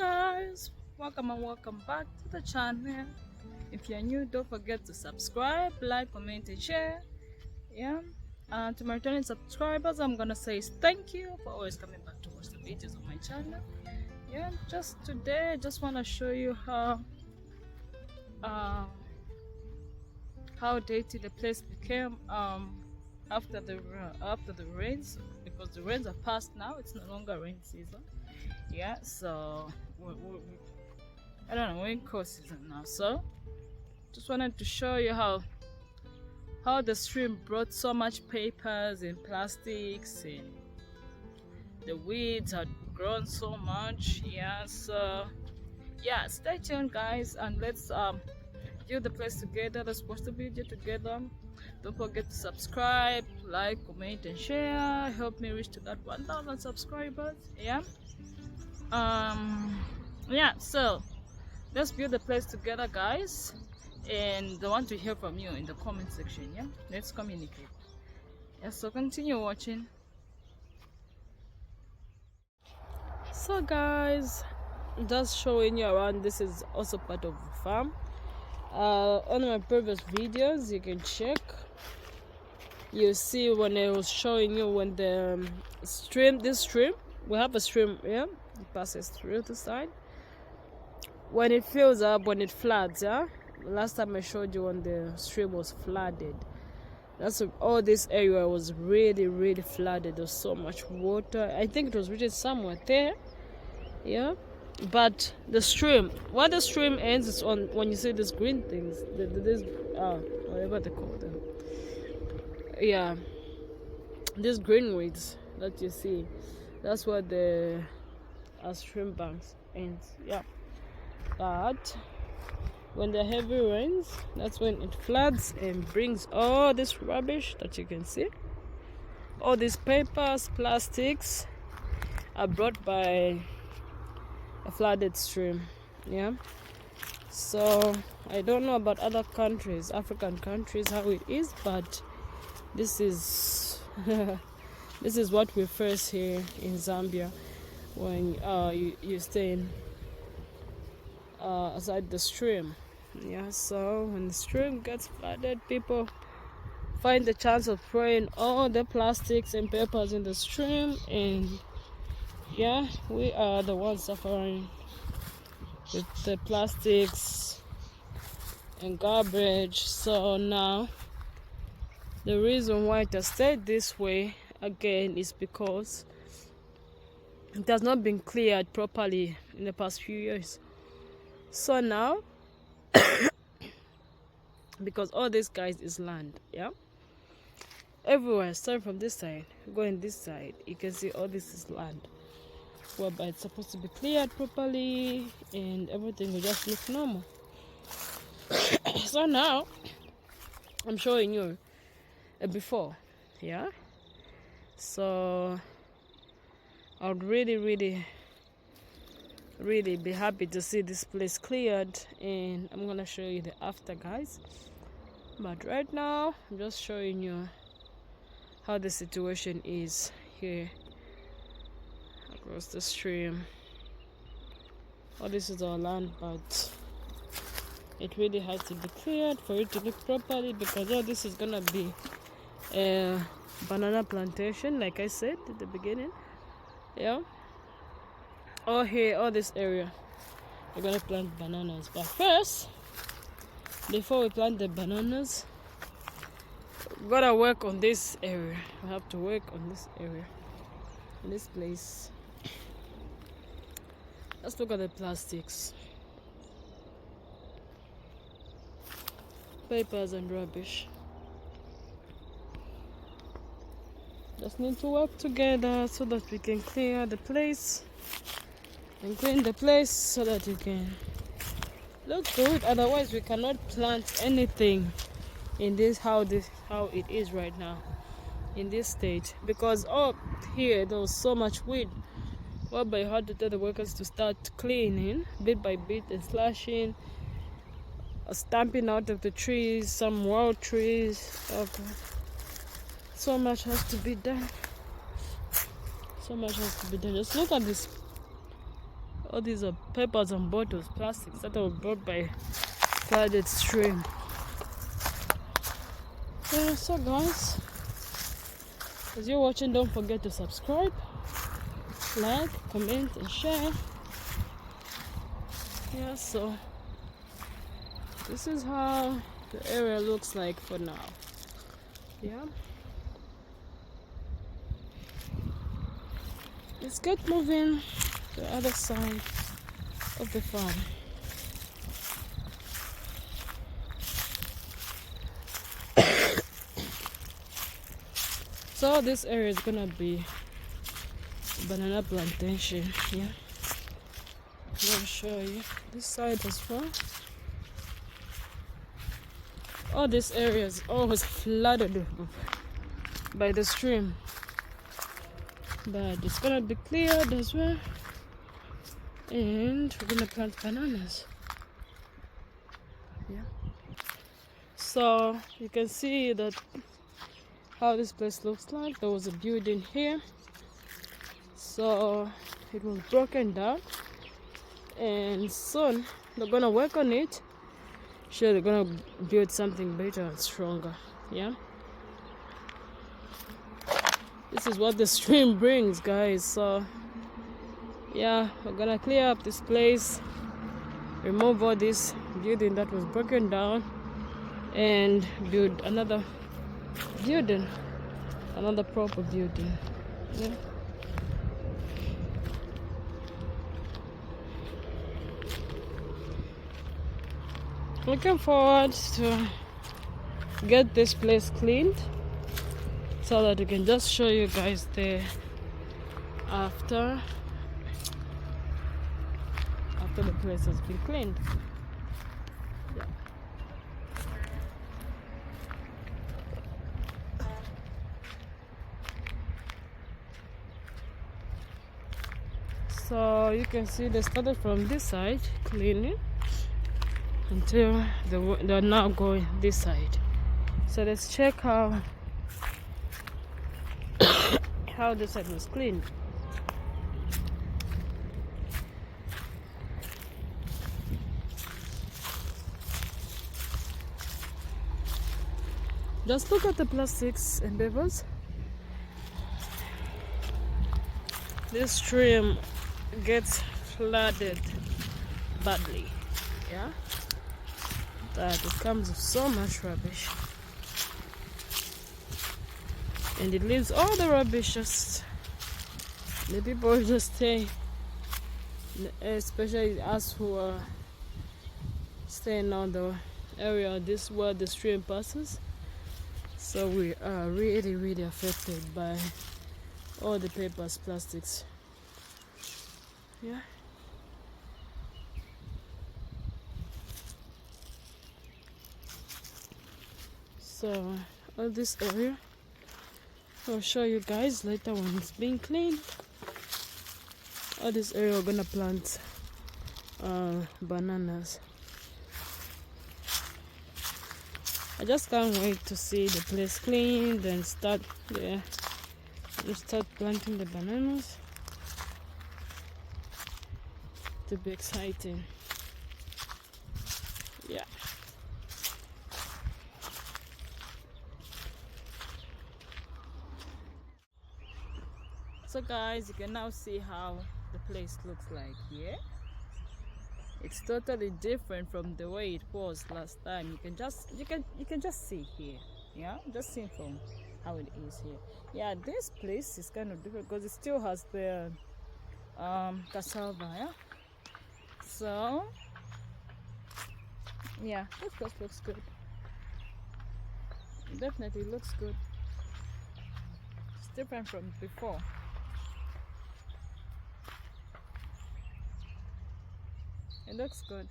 Guys, welcome and welcome back to the channel. If you're new, don't forget to subscribe, like, comment and share. Yeah, and to my returning subscribers, I'm gonna say thank you for always coming back to watch the videos on my channel. Yeah, just today just want to show you uh, how dirty the place became after the rains, because the rains are past now. It's no longer rain season. Yeah, so I don't know, we're in cold season now. So just wanted to show you how the stream brought so much papers and plastics, and the weeds had grown so much. Yeah, so yeah, stay tuned guys, and let's view the place together. Let's watch the video together. Don't forget to subscribe, like, comment and share. Help me reach to that 1,000 subscribers. Yeah, so let's view the place together guys, and I want to hear from you in the comment section. Yeah, let's communicate. Yeah, so continue watching. So guys, just showing you around. This is also part of the farm. On my previous videos you can check, you see when I was showing you when the this stream, we have a stream, yeah, it passes through the side. When it fills up, when it floods, yeah, last time I showed you when the stream was flooded, that's all this area was really flooded. There was so much water. I think it was written somewhere there, yeah. But the stream, where the stream ends is on when you see these green things, this whatever they call them, yeah, these green weeds that you see, that's where the stream banks ends. Yeah, but when the heavy rains, that's when it floods and brings all this rubbish that you can see. All these papers, plastics are brought by a flooded stream. Yeah, so I don't know about other countries, African countries, how it is, but this is this is what we face here in Zambia when you stay in aside the stream. Yeah, so when the stream gets flooded, people find the chance of throwing all the plastics and papers in the stream, and yeah, we are the ones suffering with the plastics and garbage. So now the reason why it has stayed this way again is because it has not been cleared properly in the past few years. So now because all this guys is land, yeah, everywhere, starting from this side going this side, you can see all this is land, whereby it's supposed to be cleared properly and everything will just look normal. So now I'm showing you a before, yeah. So I would really be happy to see this place cleared, and I'm gonna show you the after guys. But right now I'm just showing you how the situation is here across the stream. All this is our land, but it really has to be cleared for it to look properly, because all this is gonna be a banana plantation, like I said at the beginning. Yeah, all here, all this area, we're gonna plant bananas. But first, before we plant the bananas, we gotta work on this area. We have to work on this area, in this place. Let's look at the plastics, papers and rubbish. Just need to work together so that we can clear the place and clean the place so that it can look good. Otherwise we cannot plant anything in this how it is right now in this state, because up here there was so much weed, whereby you had to tell the workers to start cleaning bit by bit and slashing, stamping out of the trees, some wild trees. Okay, so much has to be done. So much has to be done. Just look at this All these are papers and bottles, plastics that were brought by flooded stream. Yeah, so guys, as you're watching, don't forget to subscribe, like, comment, and share. Yeah, so this is how the area looks like for now. Yeah, let's get moving to the other side of the farm. So this area is gonna be banana plantation. Yeah, I'm gonna show you this side as well. All this area is always flooded by the stream, but it's gonna be cleared as well, and we're gonna plant bananas. Yeah, so you can see that how this place looks like. There was a building here, so it was broken down, and soon they're gonna work on it. Sure, they're gonna build something better and stronger. Yeah, this is what the stream brings, guys. So yeah, we're gonna clear up this place, remove all this building that was broken down, and build another building, another proper building. Yeah, looking forward to get this place cleaned so that we can just show you guys the after the place has been cleaned. Yeah. So you can see they started from this side cleaning until they're now going this side. So let's check how this side was cleaned. Just look at the plastics and papers. This stream gets flooded badly. Yeah, that it comes with so much rubbish, and it leaves all the rubbish. Just the people just stay, especially us who are staying on the area this where the stream passes. So we are really affected by all the papers, plastics. Yeah. So all this area, I'll show you guys later when it's being cleaned. All this area we're gonna plant bananas. I just can't wait to see the place cleaned and start planting the bananas. To be exciting. Yeah. So guys, you can now see how the place looks like here. It's totally different from the way it was last time. You can just see here. Yeah, just see from how it is here. Yeah, this place is kind of different because it still has the cassava. Yeah. So yeah, this place looks good. It definitely looks good. It's different from before. It looks good.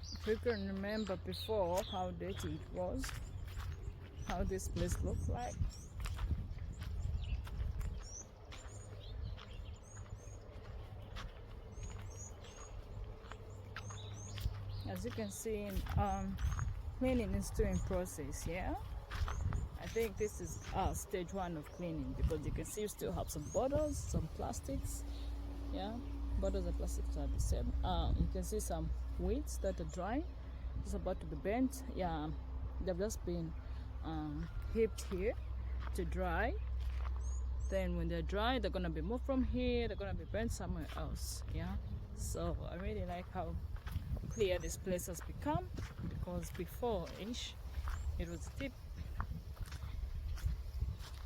If you can remember before how dirty it was, how this place looked like. As you can see, cleaning is still in process. Yeah, think this is stage 1 of cleaning, because you can see you still have some bottles, some plastics. Yeah, bottles and plastics are the same. You can see some weeds that are dry. It's about to be bent. Yeah, they've just been heaped here to dry. Then when they're dry, they're gonna be moved from here, they're gonna be bent somewhere else. Yeah, so I really like how clear this place has become, because before-ish it was deep.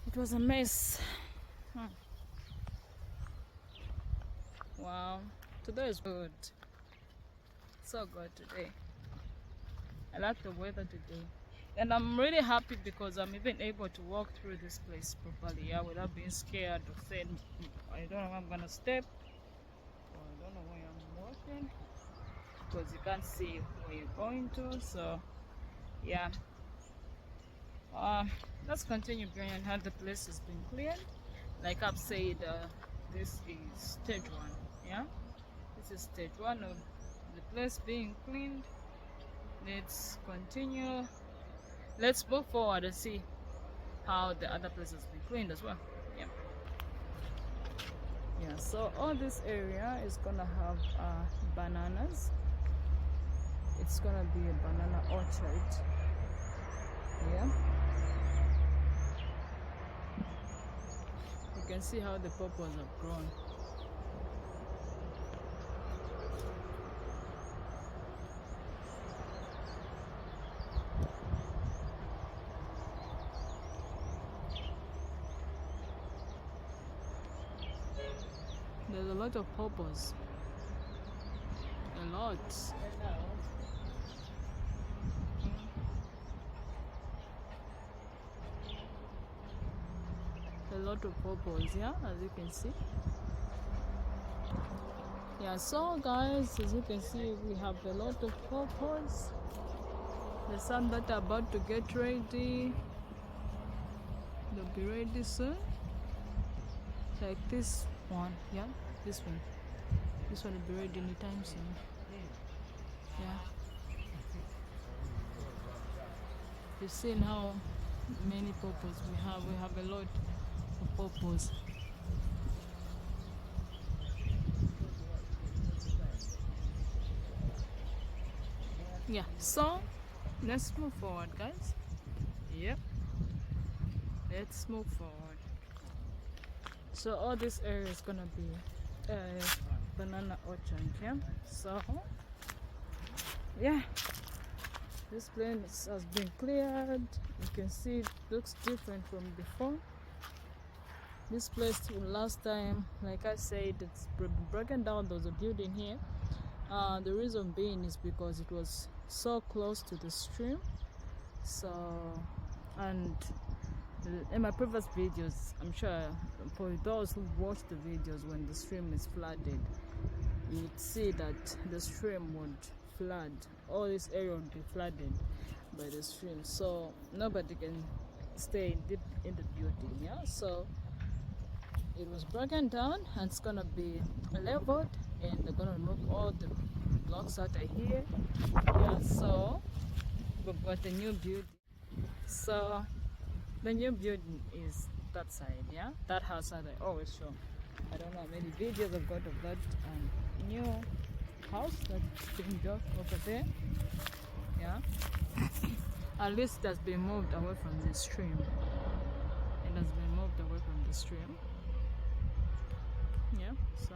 It was a mess. Wow, today is good. So good today. I like the weather today. And I'm really happy because I'm even able to walk through this place properly, yeah, without being scared of saying, I don't know where I'm gonna step, or I don't know where I'm walking, because you can't see where you're going to. So yeah, let's continue going on how the place has been cleared. Like I've said, this is stage 1. Yeah, this is stage 1 of the place being cleaned. Let's continue. Let's move forward and see how the other place has been cleaned as well. Yeah. Yeah, so all this area is gonna have bananas. It's gonna be a banana orchard. Yeah. You can see how the purples have grown. There's a lot of purples. A lot. A lot of purples, yeah, as you can see. Yeah, so guys, as you can see, we have a lot of purples. There's some that are about to get ready. They'll be ready soon. Like this one, yeah, this one. This one will be ready anytime soon. Yeah. You've seen how many purples we have. We have a lot of purples. Yeah, so let's move forward, guys. Yep, let's move forward. So all this area is gonna be a banana orchard. Yeah, so yeah, this place has been cleared. You can see it looks different from before. This place last time, like I said, it's broken down. There was a building here. The reason being is because it was so close to the stream. So, and in my previous videos, I'm sure for those who watch the videos when the stream is flooded, you would see that the stream would flood. All this area would be flooded by the stream, so nobody can stay deep in the building. Yeah, so it was broken down and it's gonna be leveled, and they're gonna remove all the blocks that are here. Yeah, so we've got a new building. So the new building is that side. Yeah, that house that I always show. I don't know how many videos I've got of that new house that's being built over there. Yeah, at least it has been moved away from the stream. It has been moved away from the stream. Yeah, so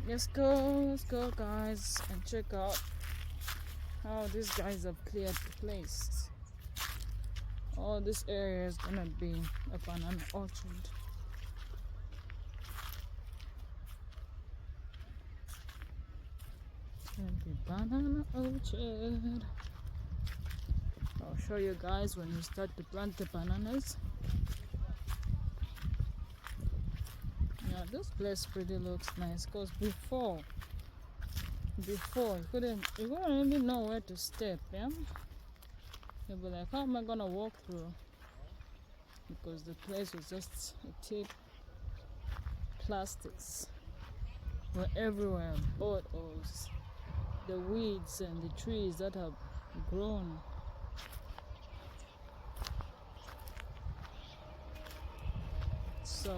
let's go guys, and check out how these guys have cleared the place. All this area is gonna be a banana orchard. And the banana orchard. I'll show you guys when we start to plant the bananas. Yeah, this place really looks nice, because before you couldn't even know where to step. Yeah, you'll be like, how am I gonna walk through? Because the place was just a tip. Plastics were everywhere, bottles, the weeds and the trees that have grown. So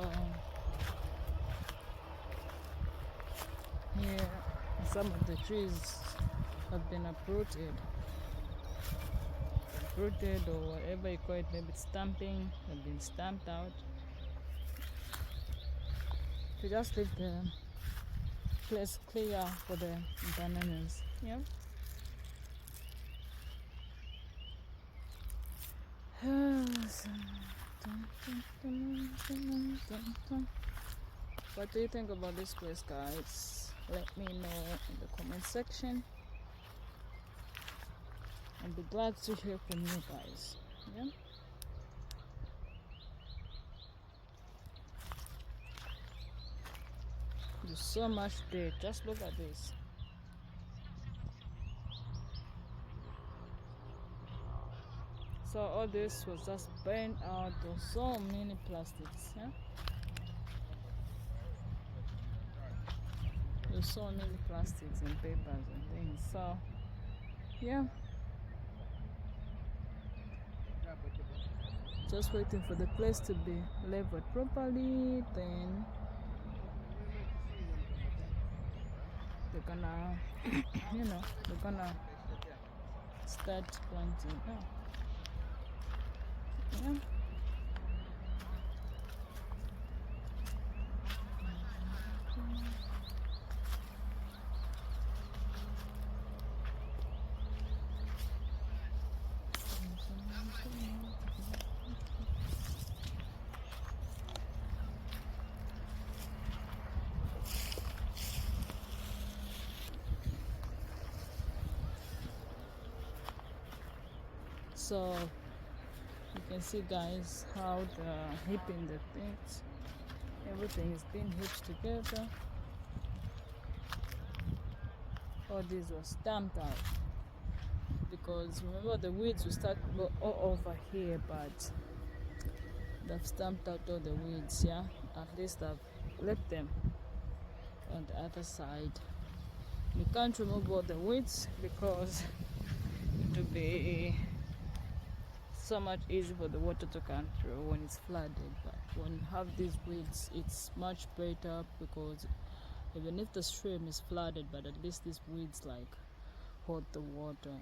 here some of the trees have been uprooted or whatever you call it, maybe stamping, have been stamped out to just leave the place clear for the bananas. Yeah. What do you think about this place, guys? Let me know in the comment section. I'll be glad to hear from you guys. Yeah. There's so much there. Just look at this. So all this was just burned out. There's so many plastics. Yeah. There's so many plastics and papers and things. So yeah. Just waiting for the place to be leveled properly, then they're gonna they're gonna start planting. Oh. Yeah. So you can see, guys, how the heaping the things, everything is being hitched together. All these were stamped out because remember the weeds will start all over here, but they've stamped out all the weeds. Yeah, at least I've left them on the other side. You can't remove all the weeds because it will be so much easier for the water to come through when it's flooded. But when you have these weeds, it's much better because even if the stream is flooded, but at least these weeds like hold the water.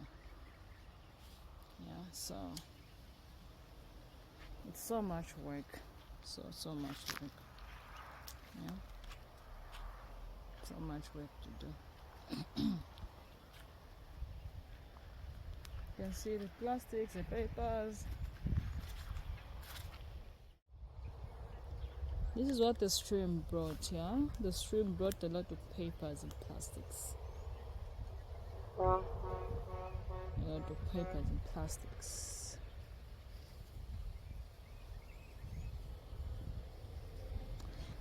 Yeah, so it's so much work. So much work. Yeah, so much work to do. You can see the plastics and papers. This is what the stream brought, yeah? The stream brought a lot of papers and plastics. A lot of papers and plastics.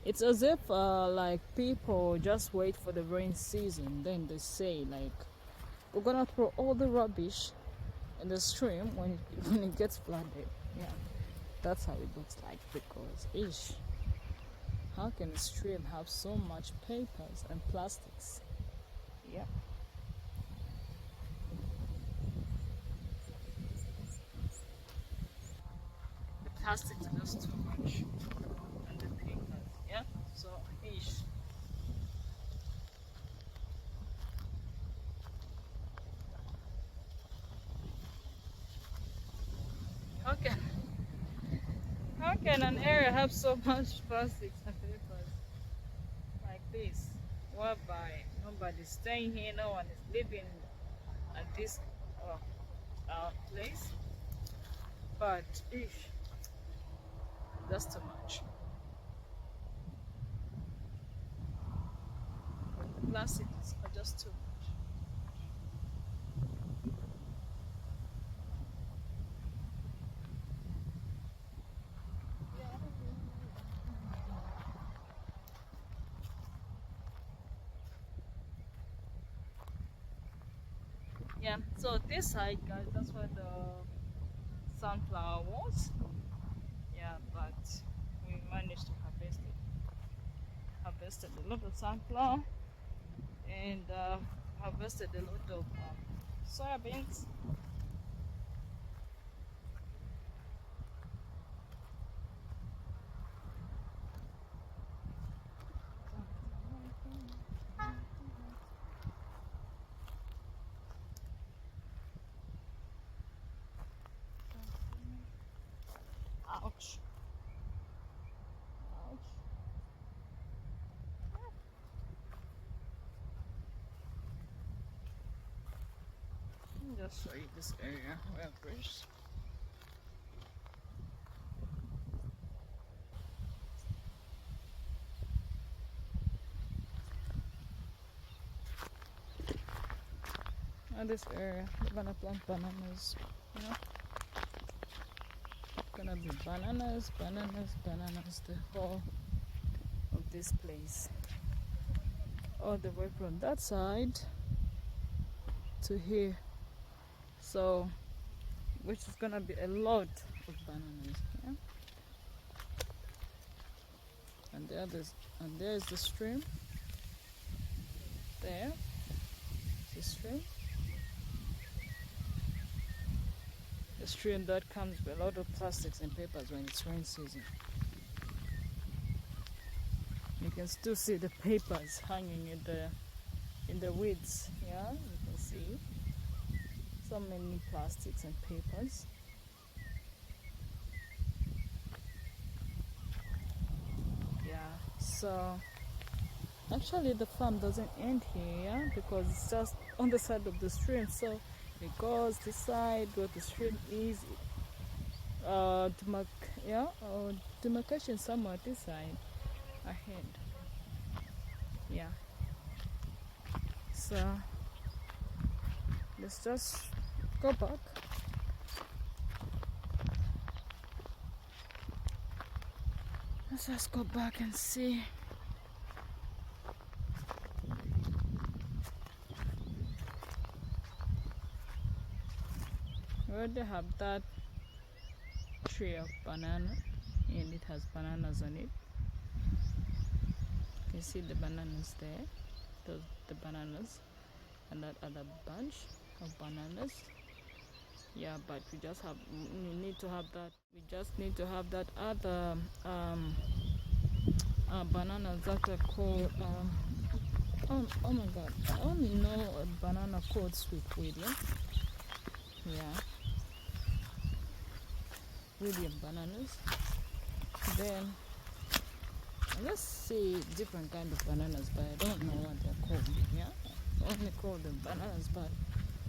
It's as if like people just wait for the rain season, then they say like, we're gonna throw all the rubbish in the stream when it gets flooded. Yeah, that's how it looks like, because how can a stream have so much papers and plastics? Yeah. The plastics are just too much. And the papers, yeah? So, Okay. How can an area have so much plastics and papers like this? Whereby nobody's staying here, no one is living at this place. But that's too much. The plastics are just too much. Yeah, so this side, guys, that's where the sunflower was. Yeah, but we managed to harvested a lot of sunflower, and harvested a lot of soybeans. Ouch. Ouch. Let me just show you this area where I've reached. And this area, we're gonna plant bananas, you know. Gonna be bananas, the whole of this place. All the way from that side to here. So, which is gonna be a lot of bananas, yeah. And there's the stream. There, the stream. The stream that comes with a lot of plastics and papers when it's rain season. You can still see the papers hanging in the weeds. Yeah, you can see so many plastics and papers. Yeah, so actually the farm doesn't end here, yeah, because it's just on the side of the stream. So it goes this side where the stream is, demarcation somewhere this side ahead. Yeah. So let's just go back. Let's just go back and see. We already have that tree of banana and it has bananas on it. You can see the bananas there, the bananas, and that other bunch of bananas. Yeah, but we need to have that. We just need to have that other bananas that are called oh my god, I only know a banana called Sweet William. Yeah, William bananas. Then let's see different kind of bananas, but I don't know what they're called. Yeah, I only call them bananas, but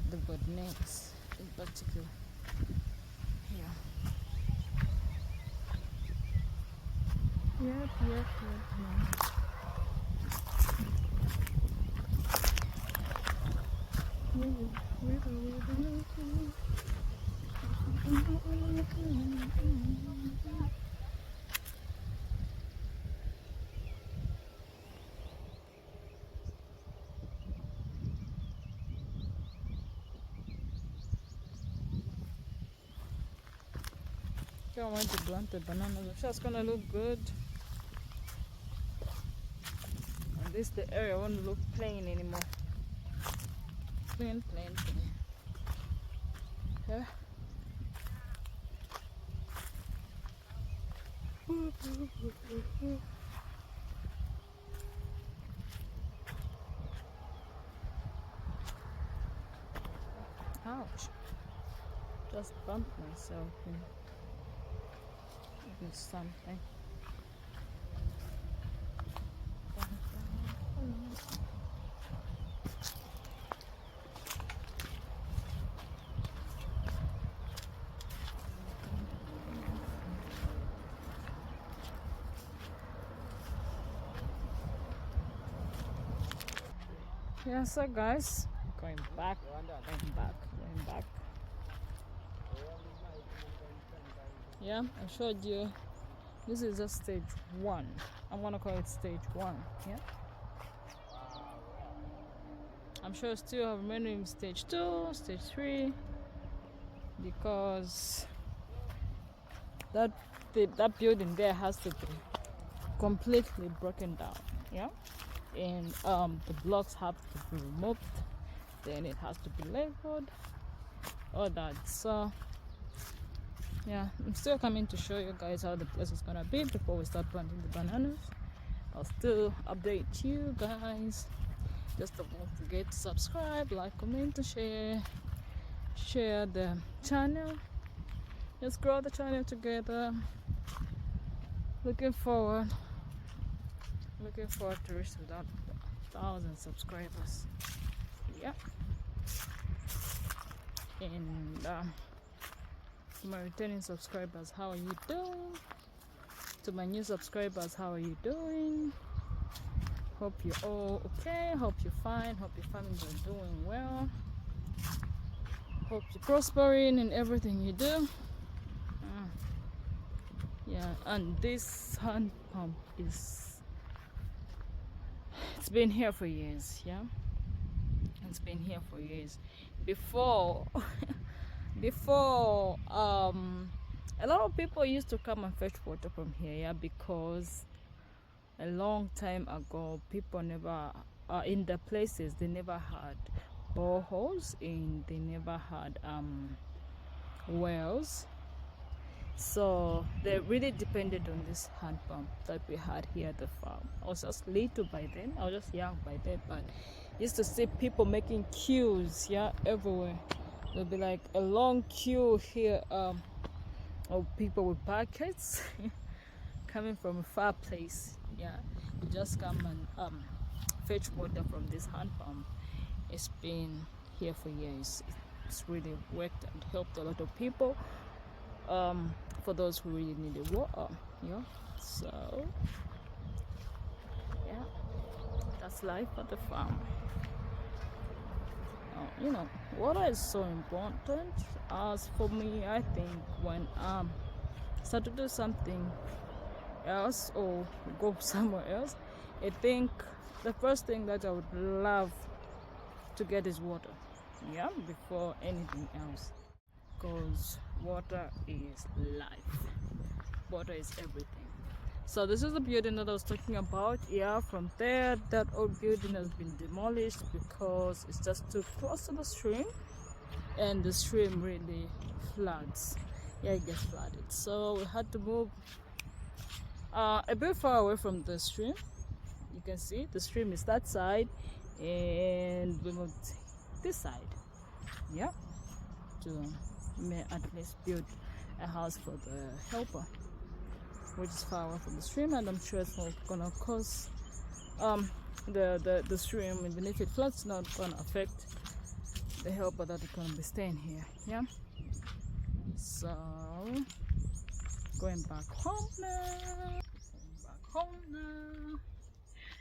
they've got names in particular. Yeah. Yep. I want to plant the bananas. It's just gonna look good. And the area won't look plain anymore. Plain. Yeah. Ouch. Just bumped myself in something. Yeah, so guys, going back. Yeah, I showed you. This is just stage 1. I'm gonna call it stage 1. Yeah. I'm sure still have remaining stage 2, stage 3, because that building there has to be completely broken down. Yeah. And the blocks have to be removed then it has to be leveled, all that. So yeah, I'm still coming to show you guys how the place is gonna be before we start planting the bananas. I'll still update you guys. Just don't forget to subscribe, like, comment, and share the channel. Let's grow the channel together. Looking forward to reach without 1,000 subscribers. Yeah. And to my returning subscribers, how are you doing? To my new subscribers, how are you doing? Hope you're all okay. Hope you're fine. Hope your families are doing well. Hope you're prospering in everything you do. Yeah, and this hand pump it's been here for years. Yeah, it's been here for years. Before a lot of people used to come and fetch water from here, yeah, because a long time ago people never in the places they never had boreholes and they never had wells, so they really depended on this hand pump that we had here at the farm. I was just little by then, I was just young by then, but used to see people making queues, yeah, everywhere. There'll be like a long queue here of people with buckets coming from a far place, yeah, to just come and fetch water from this hand pump. It's been here for years. It's really worked and helped a lot of people, for those who really needed water, yeah. So yeah, that's life at the farm. You know, water is so important. As for me, I think when start to do something else or go somewhere else, I think the first thing that I would love to get is water, yeah, before anything else, because water is life. Water is everything. So this is the building that I was talking about. Yeah, from there, that old building has been demolished because it's just too close to the stream, and the stream really floods. Yeah, it gets flooded. So we had to move a bit far away from the stream. You can see the stream is that side, and we moved this side. Yeah, to at least build a house for the helper, which is far away from the stream, and I'm sure it's not gonna cause the stream, even if it floods, not gonna affect the helper that is gonna be staying here. Yeah, so going back home now.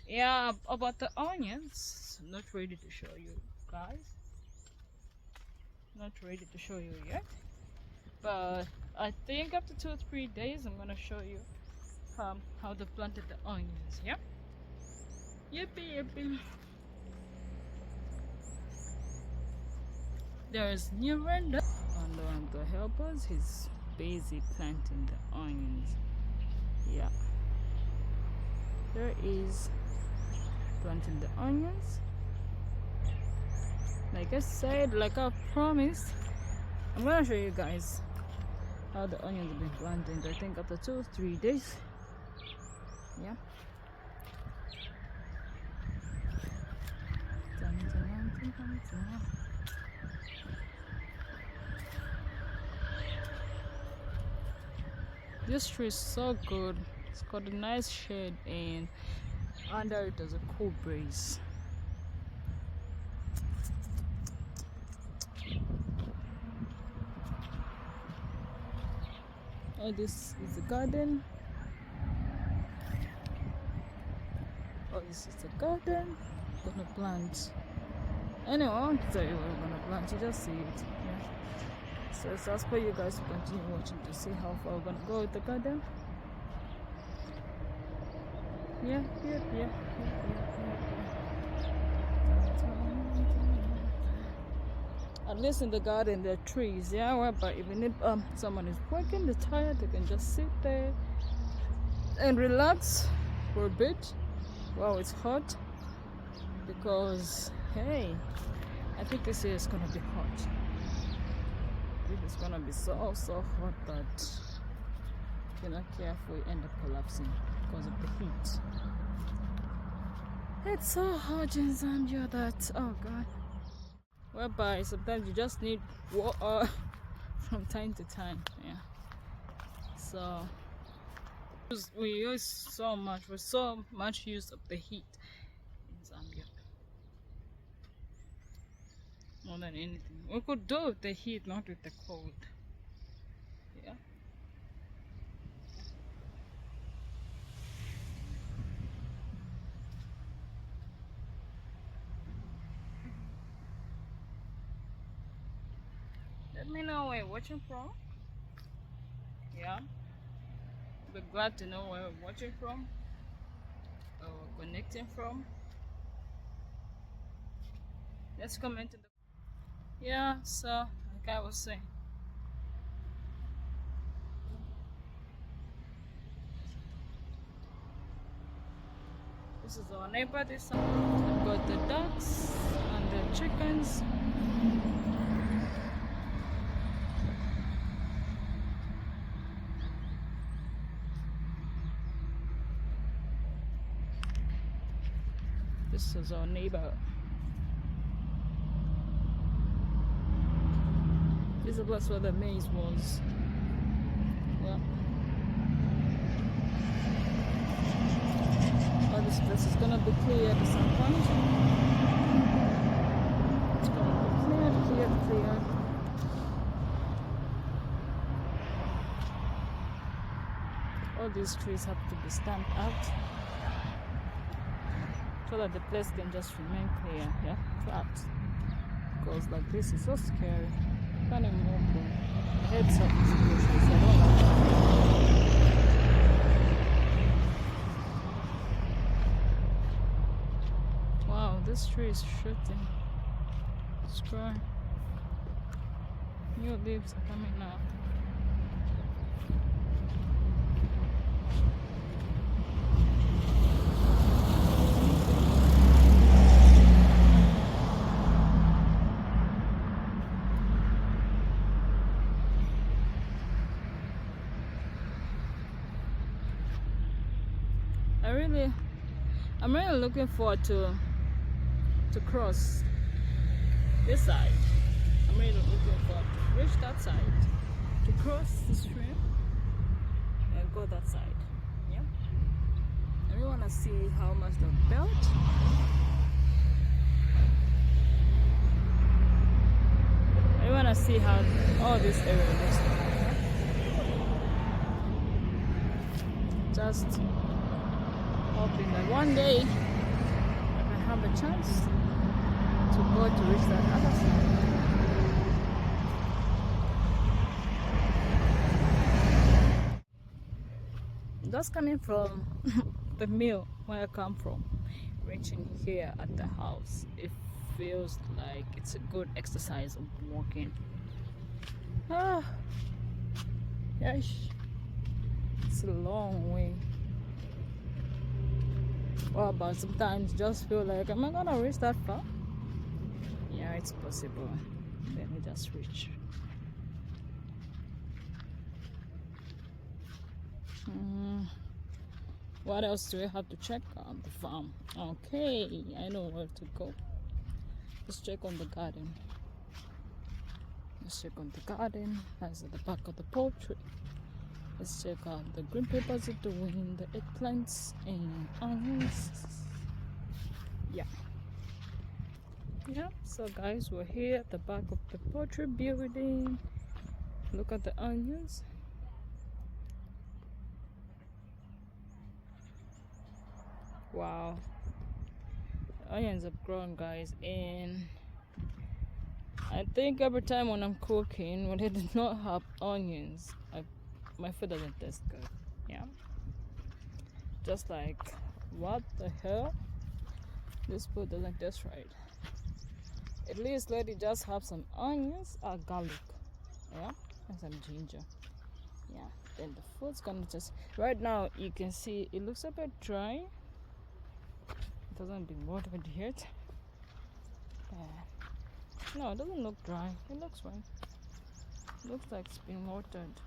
Yeah, about the onions, not ready to show you guys, not ready to show you yet, but I think after 2 or 3 days I'm gonna show you how they planted the onions. Yeah, yippee. There's new render, and one of the helpers, he's busy planting the onions. Yeah, there is planting the onions. Like I said, like I promised, I'm gonna show you guys how the onions have been planted. I think after 2 or 3 days. Yeah. This tree is so good. It's got a nice shade, and under it there's a cool breeze. And this is the garden. Oh, this is the garden. Gonna plant. Anyway, I won't tell you what we're gonna plant. You just see it. Yeah. So it's as for you guys to continue watching to see how far we're gonna go with the garden. Yeah. At least in the garden there are trees, yeah, whereby even if someone is working, they're tired, they can just sit there and relax for a bit while it's hot, because hey, I think this year is gonna be hot. I think it's gonna be so hot that if you're not careful, you end up collapsing because of the heat. It's so hot in Zambia that, oh god. Whereby sometimes you just need water from time to time. Yeah. So we use we're so much use of the heat in Zambia. More than anything. We could do with the heat, not with the cold. Yeah. Let me know where you're watching from. Yeah. Be glad to know where you're watching from or connecting from. Let's comment in the yeah, so like I was saying. This is our neighbor this side. We've got the ducks and the chickens. This is our neighbor. This is the place where the maize was. Yeah. Oh, this place is gonna be cleared at some point. It's gonna be cleared. All these trees have to be stamped out so that the place can just remain clear, yeah, flat. Because like this is so scary. Can't even walk on. My head's up these bushes. I don't like. Wow, this tree is shooting. It's dry. New leaves are coming out. I'm really looking forward to cross this side. I'm really looking forward to reach that side, to cross the stream and go that side. Yeah. I really want to see how much they've built. I really want to see how all this area looks like. Just hoping that one day I can have a chance to go to reach that other side. Just coming from the mill where I come from, reaching here at the house, it feels like it's a good exercise of walking. Yes, it's a long way. Well, but sometimes just feel like, am I gonna reach that far? Yeah, it's possible. Let me just reach. What else do we have to check on the farm? Okay, I know where to go. Let's check on the garden. Let's check on the garden. That's at the back of the poultry. Let's check out the green peppers are doing, the eggplants and onions. Yeah. So guys, we're here at the back of the poultry building. Look at the onions. Wow. The onions have grown, guys, and I think every time when I'm cooking, when I do not have onions, my food doesn't taste good. Yeah. Just like, what the hell? This food doesn't taste right. At least let it just have some onions or garlic. Yeah. And some ginger. Yeah. Then the food's gonna just. Right now, you can see it looks a bit dry. It hasn't been watered yet. Yeah. No, it doesn't look dry. It looks fine. It looks like it's been watered.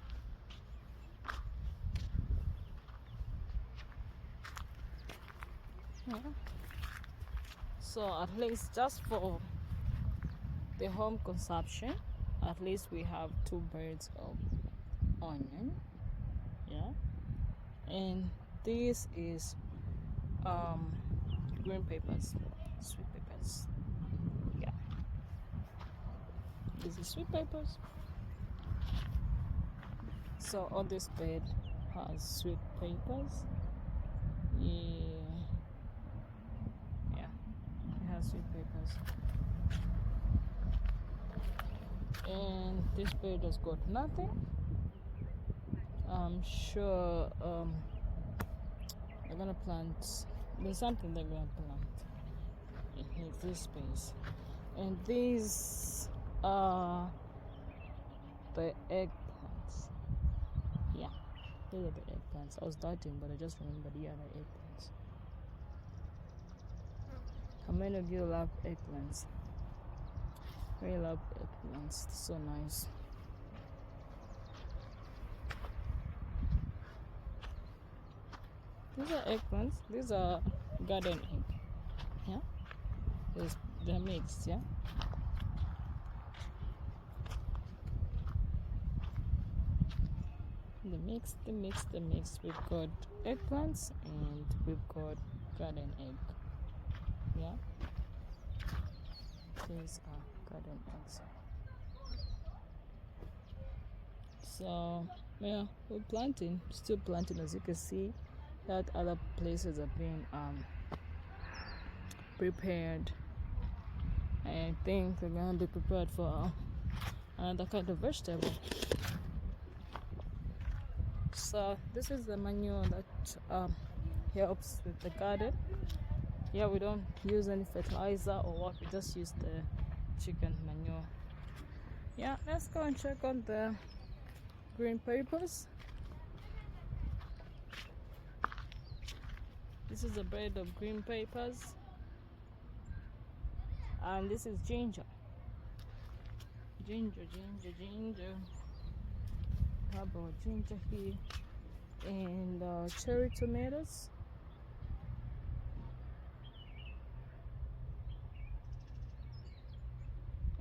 Yeah. So at least just for the home consumption, at least we have 2 birds of onion. Yeah. And this is green peppers, sweet peppers. Yeah. This is sweet peppers. So on this bed has sweet peppers. Yeah. It has sweet peppers. And this bed has got nothing. I'm sure they're gonna plant. There's something they're gonna plant in this space. And these are the eggplants. Yeah, these are the eggplants. I was doubting, but I just remembered. Yeah, the eggplants. How many of you love eggplants? I love eggplants. It's so nice. These are eggplants. These are garden egg. Yeah, they're mixed. Yeah. The mix. We've got eggplants and we've got garden egg. Yeah. These are garden eggs. So yeah, we're planting, still planting. As you can see, that other places are being prepared. I think they're gonna be prepared for another kind of vegetable. So this is the manure that helps with the garden. Yeah, we don't use any fertilizer or what, we just use the chicken manure. Yeah, let's go and check on the green peppers. This is a bed of green peppers, and this is ginger. Ginger. How about ginger here? And cherry tomatoes.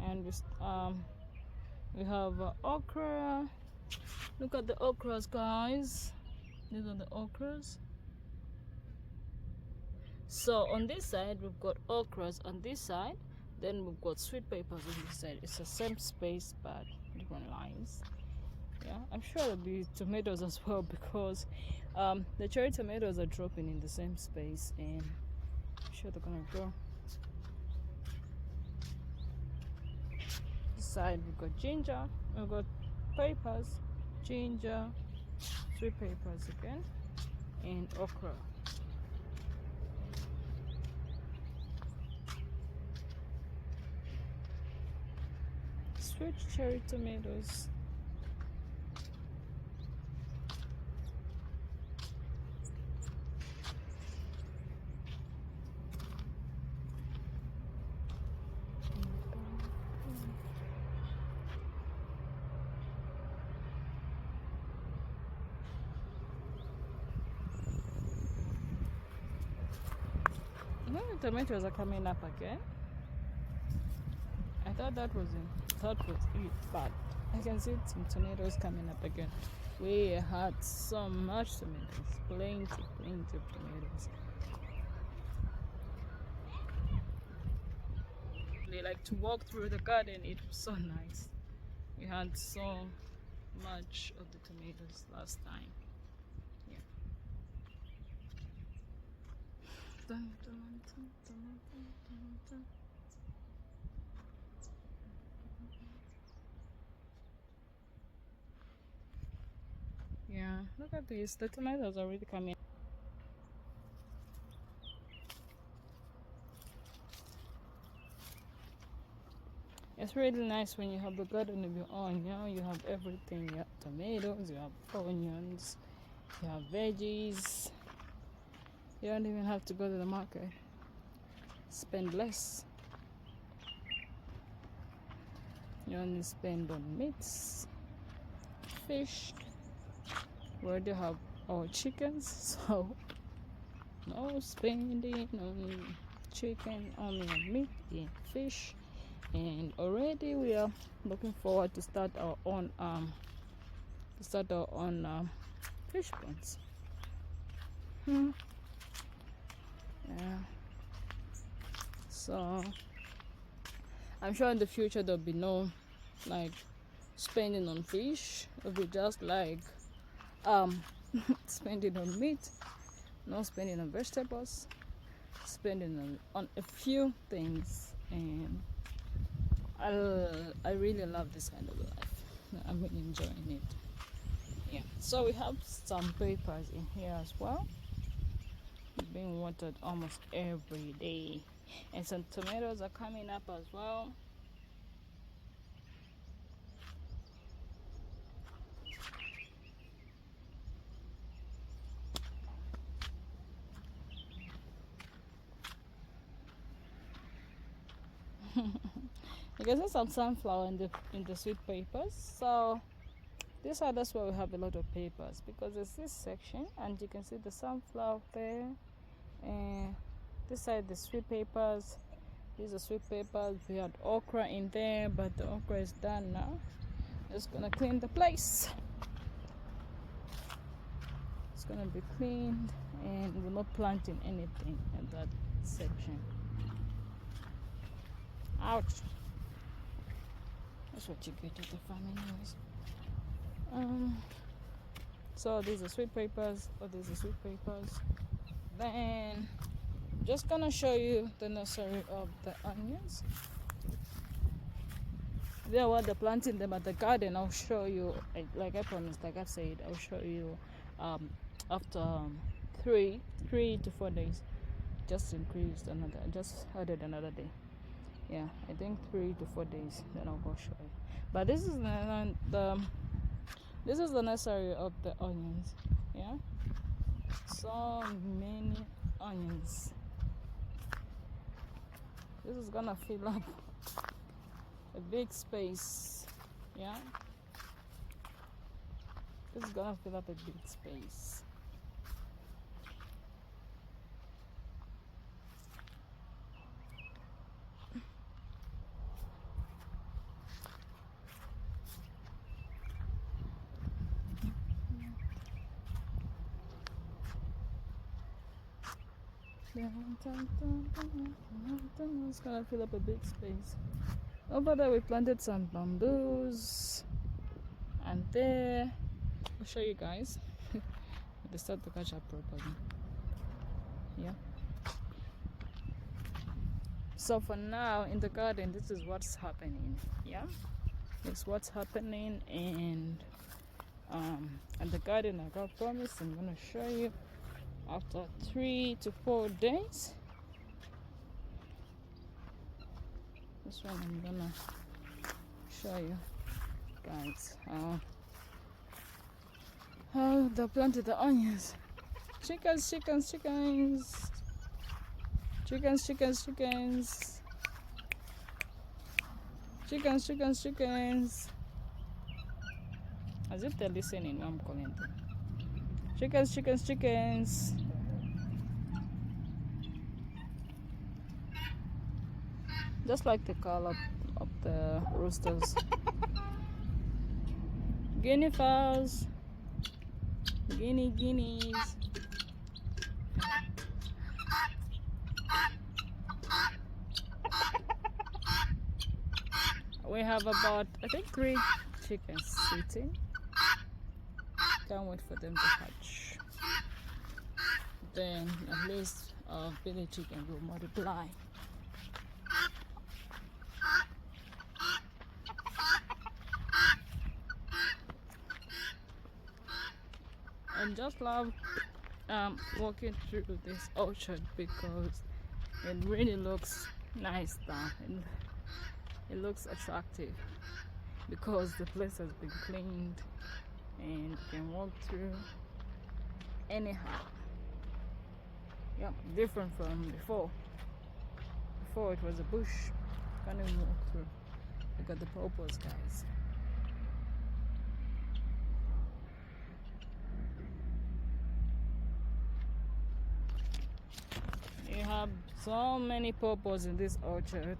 And we have okra. Look at the okras, guys. These are the okras. So on this side we've got okras on this side, then we've got sweet peppers on this side. It's the same space but different lines. Yeah, I'm sure there'll be tomatoes as well, because the cherry tomatoes are dropping in the same space, and I'm sure they're gonna grow. This side we've got ginger, we've got peppers, ginger, sweet peppers again, and okra. Sweet cherry tomatoes. No, the tomatoes are coming up again. I thought that was it, but I can see some tomatoes coming up again. We had so much tomatoes, plenty of tomatoes. They like to walk through the garden. It was so nice. We had so much of the tomatoes last time. Yeah. Dun, dun, dun, dun, dun, dun, dun. Yeah, look at this. The tomatoes are already coming. It's really nice when you have the garden of your own. You know, you have everything. You have tomatoes, you have onions, you have veggies. You don't even have to go to the market. Spend less. You only spend on meats, fish. We already have our chickens, so no spending on chicken, only on meat and fish. And already we are looking forward to start our own fish ponds. Yeah. So I'm sure in the future there'll be no like spending on fish. It'll be just like spending on meat, no spending on vegetables, spending on a few things. And I really love this kind of life. I'm really enjoying it. Yeah. So we have some peppers in here as well. It's being watered almost every day. And some tomatoes are coming up as well. You can see some sunflower in the sweet peppers. So this side, that's where we have a lot of peppers, because there's this section and you can see the sunflower there, and this side the sweet peppers. These are sweet peppers. We had okra in there, but the okra is done now. Just gonna clean the place. It's gonna be cleaned, and we're not planting anything in that section. Ouch. That's what you get at the farm anyways. So these are sweet peppers, Then just gonna show you the nursery of the onions. They are what they're planting them at the garden. I'll show you, like I promised, like I said, I'll show you after 3 to 4 days. Just added another day. Yeah, I think 3 to 4 days, then I'll go show you. But this is the nursery of the onions. Yeah, so many onions. This is gonna fill up a big space. Yeah, this is gonna fill up a big space. It's gonna fill up a big space. Over there we planted some bamboos, and there I'll show you guys. They start to catch up properly. Yeah. So for now in the garden, this is what's happening. Yeah, it's what's happening. And the garden, I got promised, I'm gonna show you after 3 to 4 days. This one I'm gonna show you guys how they planted the onions. Chickens. As if they're listening when I'm calling them. Chickens. Just like the color of the roosters. Guinea fowls. Guineas. We have about, I think, 3 chickens sitting. Can't wait for them to hatch. Then at least baby chicken will multiply. And just love walking through this orchard, because it really looks nice now, and it looks attractive because the place has been cleaned and you can walk through anyhow. Yep, different from before. Before it was a bush, can't even walk through. Look at the purples, guys. You have so many purples in this orchard.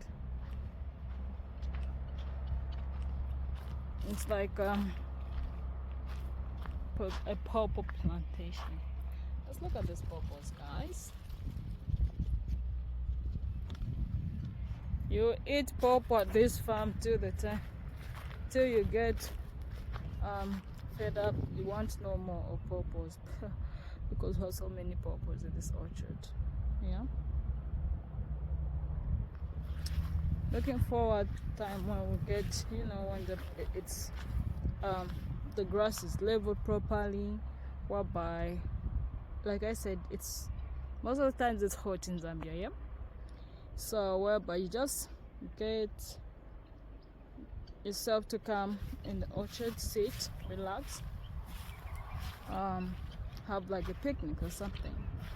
It's like a purple plantation. Let's look at these purples, guys. You eat purple at this farm till you get fed up. You want no more of purples because we have so many purples in this orchard. Yeah. Looking forward to time when we get, when the grass is leveled properly, whereby, like I said, it's most of the times it's hot in Zambia, yeah. So whereby you just get yourself to come in the orchard, sit, relax, have like a picnic or something,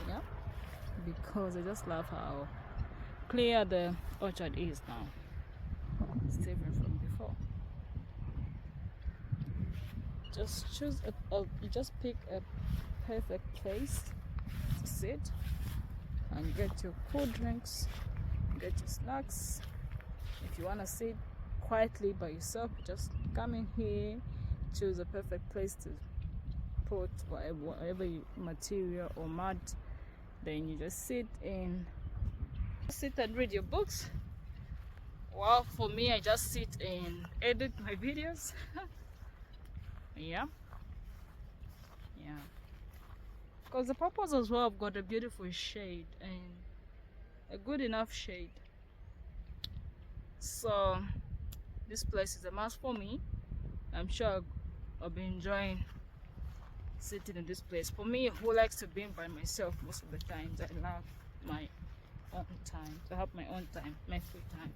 yeah. Because I just love how clear the orchard is now. It's different from before. Just choose you just pick a perfect place to sit and get your cool drinks, get your snacks. If you want to sit quietly by yourself, just come in here, choose a perfect place to put whatever material or mud, then you just sit and read your books. Well, for me, I just sit and edit my videos. Yeah, because the purples as well have got a beautiful shade and a good enough shade, so this place is a must for me. I'm sure I'll be enjoying sitting in this place. For me, who likes to be by myself most of the times, I love my own time, to have my own time, my free time.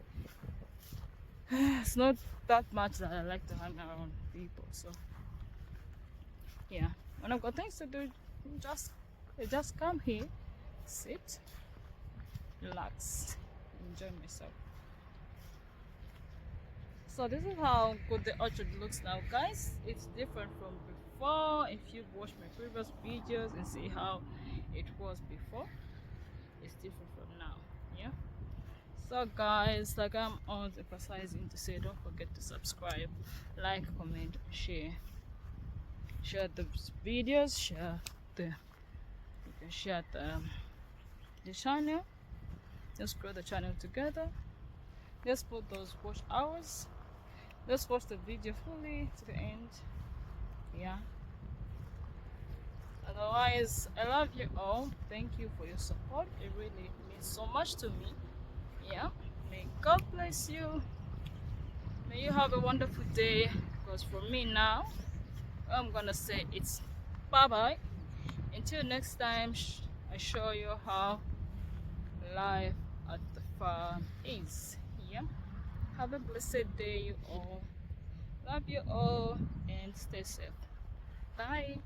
It's not that much that I like to hang around people, so yeah, when I've got things to do, just come here, sit, relax, enjoy myself. So this is how good the orchard looks now, guys. It's different from before. If you've watched my previous videos and see how it was before, it's different from now. Yeah. So guys, like I'm always emphasizing to say, don't forget to subscribe, like, comment, share the videos, you can share the channel. Let's grow the channel together. Let's put those watch hours. Let's watch the video fully to the end. Yeah. Otherwise, I love you all. Thank you for your support. It really means so much to me. Yeah. May God bless you. May you have a wonderful day. Because for me now, I'm gonna say it's bye-bye. Until next time, I show you how life at the farm is. Yeah. Have a blessed day, you all. Love you all and stay safe. Bye.